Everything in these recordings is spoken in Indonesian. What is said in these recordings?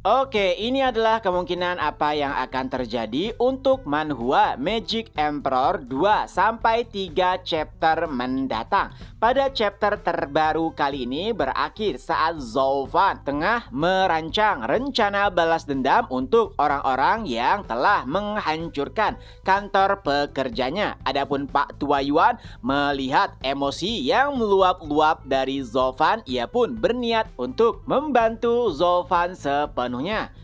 Oke, ini adalah kemungkinan apa yang akan terjadi untuk Manhwa Magic Emperor 2 sampai 3 chapter mendatang. Pada chapter terbaru kali ini berakhir saat Zhou Fan tengah merancang rencana balas dendam untuk orang-orang yang telah menghancurkan kantor pekerjanya. Adapun Pak Tua Yuan melihat emosi yang meluap-luap dari Zhou Fan, ia pun berniat untuk membantu Zhou Fan sepenuhnya.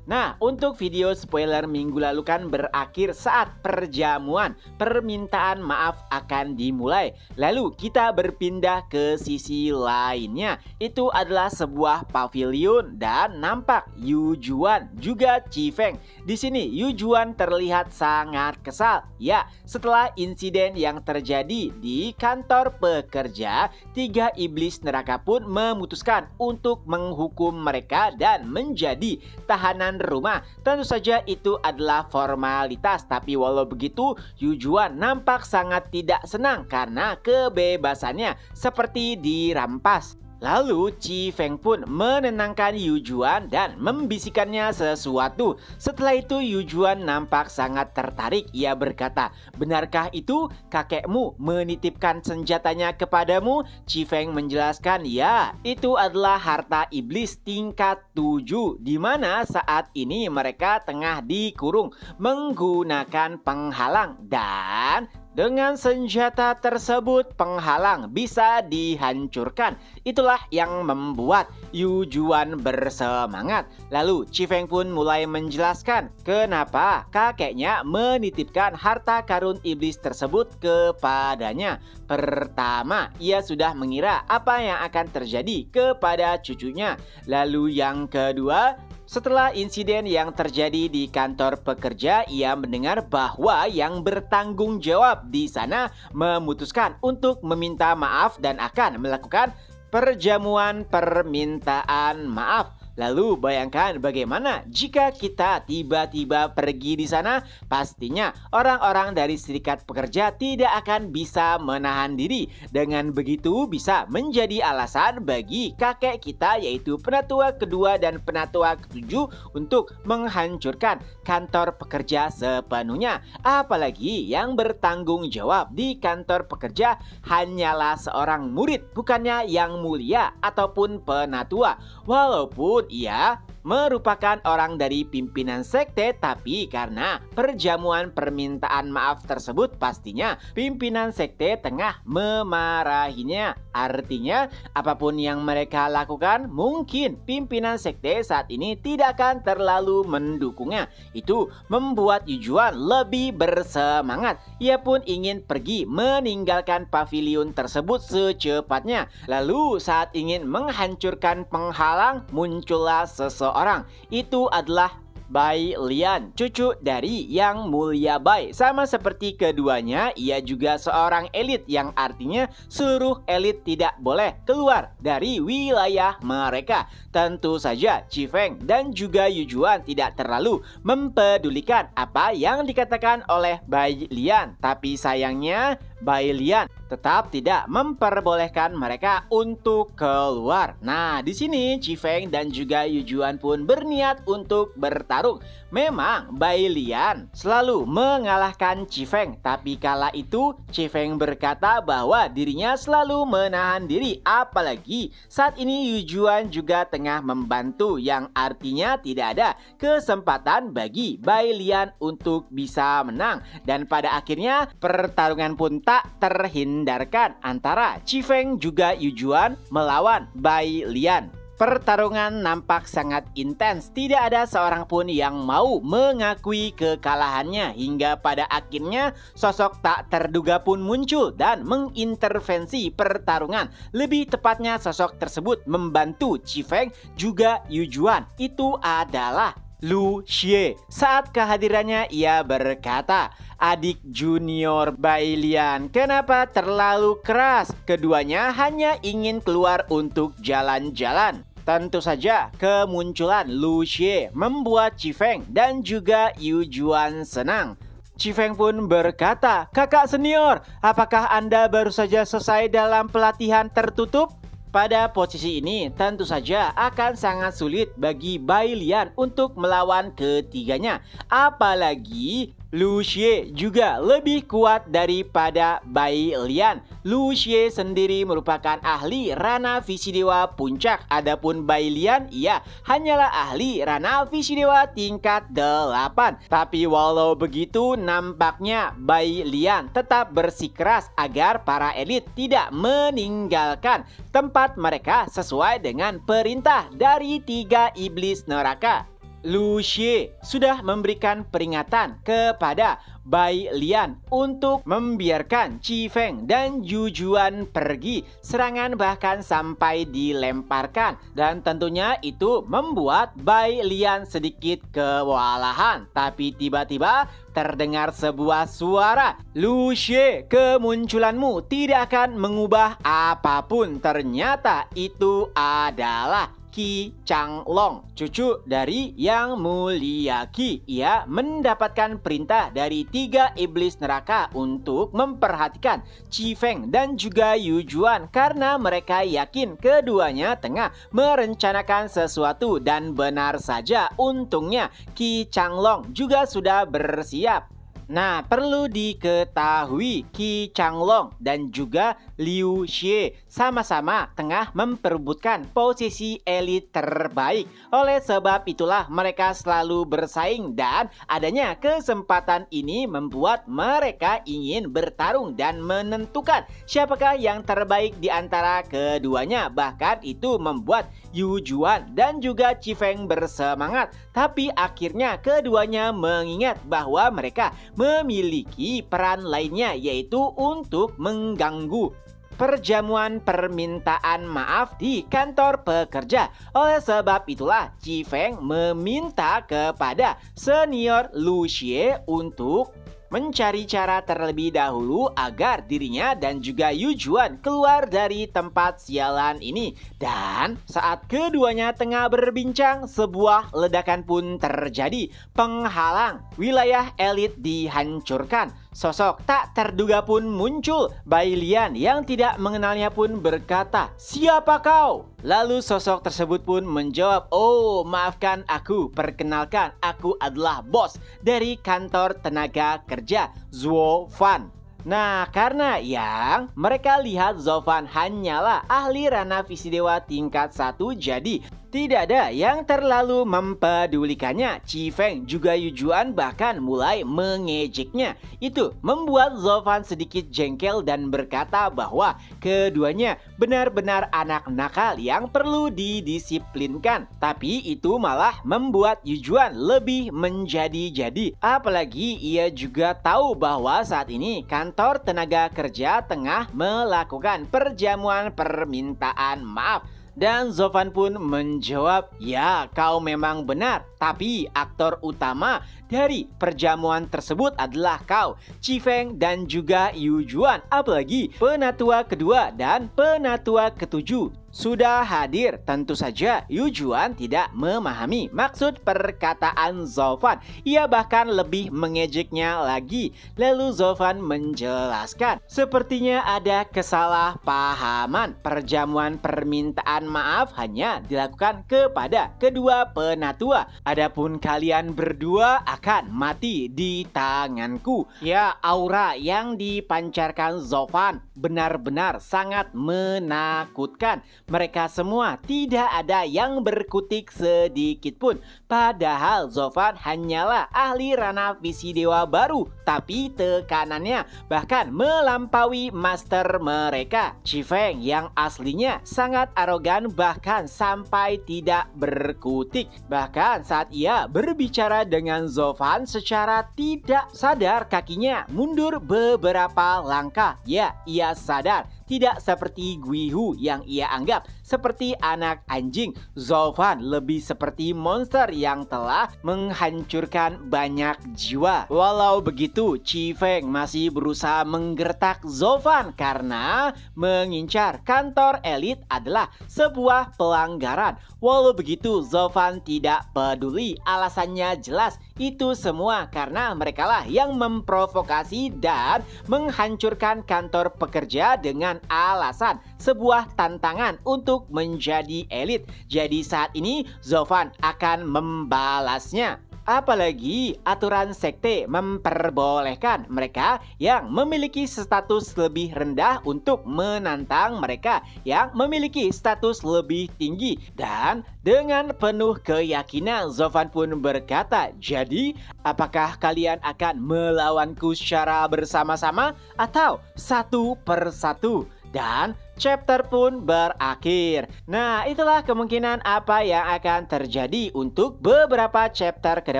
Nah, untuk video spoiler minggu lalu kan berakhir saat perjamuan permintaan maaf akan dimulai. Lalu kita berpindah ke sisi lainnya. Itu adalah sebuah pavilion dan nampak Yu Juan juga Chi Feng. Di sini Yu Juan terlihat sangat kesal. Ya, setelah insiden yang terjadi di kantor pekerja, 3 iblis neraka pun memutuskan untuk menghukum mereka dan menjadi tahanan rumah. Tentu saja itu adalah formalitas, tapi walau begitu Yu Juan nampak sangat tidak senang karena kebebasannya seperti dirampas. Lalu Chi Feng pun menenangkan Yu Juan dan membisikkannya sesuatu. Setelah itu Yu Juan nampak sangat tertarik. Ia berkata, "Benarkah itu kakekmu menitipkan senjatanya kepadamu?" Chi Feng menjelaskan, "Ya, itu adalah harta iblis tingkat 7, di mana saat ini mereka tengah dikurung menggunakan penghalang, dan dengan senjata tersebut penghalang bisa dihancurkan." Itulah yang membuat Yu Juan bersemangat. Lalu Chi Feng pun mulai menjelaskan kenapa kakeknya menitipkan harta karun iblis tersebut kepadanya. Pertama, ia sudah mengira apa yang akan terjadi kepada cucunya. Lalu yang kedua, setelah insiden yang terjadi di kantor pekerja, ia mendengar bahwa yang bertanggung jawab di sana memutuskan untuk meminta maaf dan akan melakukan perjamuan permintaan maaf. Lalu bayangkan bagaimana jika kita tiba-tiba pergi di sana. Pastinya orang-orang dari serikat pekerja tidak akan bisa menahan diri. Dengan begitu bisa menjadi alasan bagi kakek kita, yaitu penatua kedua dan penatua ketujuh, untuk menghancurkan kantor pekerja sepenuhnya. Apalagi yang bertanggung jawab di kantor pekerja hanyalah seorang murid, bukannya yang mulia ataupun penatua. Walaupun ia merupakan orang dari pimpinan sekte, tapi karena perjamuan permintaan maaf tersebut pastinya pimpinan sekte tengah memarahinya. Artinya apapun yang mereka lakukan, mungkin pimpinan sekte saat ini tidak akan terlalu mendukungnya. Itu membuat Yu Juan lebih bersemangat. Ia pun ingin pergi meninggalkan pavilion tersebut secepatnya. Lalu saat ingin menghancurkan penghalang, muncullah seseorang. Itu adalah Bai Lian, cucu dari Yang Mulia Bai. Sama seperti keduanya, ia juga seorang elit, yang artinya seluruh elit tidak boleh keluar dari wilayah mereka. Tentu saja Chi Feng dan juga Yu Juan tidak terlalu mempedulikan apa yang dikatakan oleh Bai Lian. Tapi sayangnya Bai Lian tetap tidak memperbolehkan mereka untuk keluar. Nah, di sini Chi Feng dan juga Yu Juan pun berniat untuk bertarung. Memang Bai Lian selalu mengalahkan Chi Feng, tapi kala itu Chi Feng berkata bahwa dirinya selalu menahan diri. Apalagi saat ini Yu Juan juga tengah membantu, yang artinya tidak ada kesempatan bagi Bai Lian untuk bisa menang. Dan pada akhirnya pertarungan pun tak terhindarkan antara Chi Feng juga Yu Juan melawan Bai Lian. Pertarungan nampak sangat intens, tidak ada seorang pun yang mau mengakui kekalahannya, hingga pada akhirnya sosok tak terduga pun muncul dan mengintervensi pertarungan. Lebih tepatnya sosok tersebut membantu Chi Feng juga Yu Juan. Itu adalah Lu Xie. Saat kehadirannya ia berkata, "Adik junior Bai Lian, kenapa terlalu keras? Keduanya hanya ingin keluar untuk jalan-jalan." Tentu saja kemunculan Lu Xie membuat Chi Feng dan juga Yu Juan senang. Chi Feng pun berkata, "Kakak senior, apakah Anda baru saja selesai dalam pelatihan tertutup?" Pada posisi ini tentu saja akan sangat sulit bagi Bai Lian untuk melawan ketiganya. Apalagi Lu Xie juga lebih kuat daripada Bai Lian. Lu Xie sendiri merupakan ahli Rana Visi Dewa Puncak. Adapun Bai Lian ia hanyalah ahli Rana Visi Dewa tingkat 8. Tapi walau begitu nampaknya Bai Lian tetap bersikeras agar para elit tidak meninggalkan tempat mereka sesuai dengan perintah dari 3 iblis neraka. Lu Xie sudah memberikan peringatan kepada Bai Lian untuk membiarkan Qi Feng dan Yu Juan pergi. Serangan bahkan sampai dilemparkan. Dan tentunya itu membuat Bai Lian sedikit kewalahan. Tapi tiba-tiba terdengar sebuah suara. Lu Xie, kemunculanmu tidak akan mengubah apapun. Ternyata itu adalah Qi Changlong, cucu dari Yang Mulia Qi. Ia mendapatkan perintah dari 3 iblis neraka untuk memperhatikan Qi Feng dan juga Yu Juan karena mereka yakin keduanya tengah merencanakan sesuatu. Dan benar saja, untungnya Qi Changlong juga sudah bersiap. Nah, perlu diketahui Qi Changlong dan juga Liu Xie sama-sama tengah memperebutkan posisi elit terbaik. Oleh sebab itulah mereka selalu bersaing dan adanya kesempatan ini membuat mereka ingin bertarung dan menentukan siapakah yang terbaik di antara keduanya. Bahkan itu membuat Yu Juan dan juga Qi Feng bersemangat. Tapi akhirnya keduanya mengingat bahwa mereka memiliki peran lainnya, yaitu untuk mengganggu perjamuan permintaan maaf di kantor pekerja. Oleh sebab itulah Qi Feng meminta kepada senior Lu Xie untuk mencari cara terlebih dahulu agar dirinya dan juga Yu Juan keluar dari tempat sialan ini. Dan saat keduanya tengah berbincang, sebuah ledakan pun terjadi. Penghalang wilayah elit dihancurkan. Sosok tak terduga pun muncul. Bai Lian yang tidak mengenalnya pun berkata, "Siapa kau?" Lalu sosok tersebut pun menjawab, "Oh, maafkan aku. Perkenalkan, aku adalah bos dari kantor tenaga kerja, Zuo Fan." Nah, karena yang mereka lihat Zofan hanyalah ahli Rana Visi Dewa tingkat 1, jadi tidak ada yang terlalu mempedulikannya. Qi Feng juga Yu Juan bahkan mulai mengejeknya. Itu membuat Zofan sedikit jengkel dan berkata bahwa keduanya benar-benar anak nakal yang perlu didisiplinkan. Tapi itu malah membuat Yu Juan lebih menjadi-jadi. Apalagi ia juga tahu bahwa saat ini kantor tenaga kerja tengah melakukan perjamuan permintaan maaf. Dan Zofan pun menjawab, "Ya, kau memang benar. Tapi aktor utama dari perjamuan tersebut adalah kau, Qi Feng dan juga Yu Juan. Apalagi penatua kedua dan penatua ketujuh sudah hadir." Tentu saja Yu Juan tidak memahami maksud perkataan Zofan. Ia bahkan lebih mengejeknya lagi. Lalu Zofan menjelaskan, "Sepertinya ada kesalahpahaman. Perjamuan permintaan maaf hanya dilakukan kepada kedua penatua. Adapun kalian berdua akan mati di tanganku." Ya, aura yang dipancarkan Zofan benar-benar sangat menakutkan. Mereka semua tidak ada yang berkutik sedikit pun. Padahal Zofan hanyalah ahli Rana Visi Dewa baru, tapi tekanannya bahkan melampaui master mereka. Qi Feng yang aslinya sangat arogan bahkan sampai tidak berkutik. Bahkan saat ia berbicara dengan Zofan secara tidak sadar kakinya mundur beberapa langkah. Ya, ia sadar tidak seperti Guihu yang ia anggap seperti anak anjing. Zofan lebih seperti monster yang telah menghancurkan banyak jiwa. Walau begitu, Qi Feng masih berusaha menggertak Zofan karena mengincar kantor elit adalah sebuah pelanggaran. Walau begitu, Zofan tidak peduli. Alasannya jelas, itu semua karena merekalah yang memprovokasi dan menghancurkan kantor pekerja dengan alasan, sebuah tantangan untuk menjadi elit. Jadi saat ini Zovan akan membalasnya. Apalagi aturan sekte memperbolehkan mereka yang memiliki status lebih rendah untuk menantang mereka yang memiliki status lebih tinggi. Dan dengan penuh keyakinan Zovan pun berkata, "Jadi apakah kalian akan melawanku secara bersama-sama atau satu persatu?" Dan chapter pun berakhir. Nah, itulah kemungkinan apa yang akan terjadi untuk beberapa chapter ke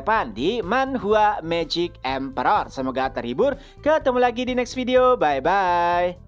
depan di Manhwa Magic Emperor. Semoga terhibur. Ketemu lagi di next video. Bye-bye.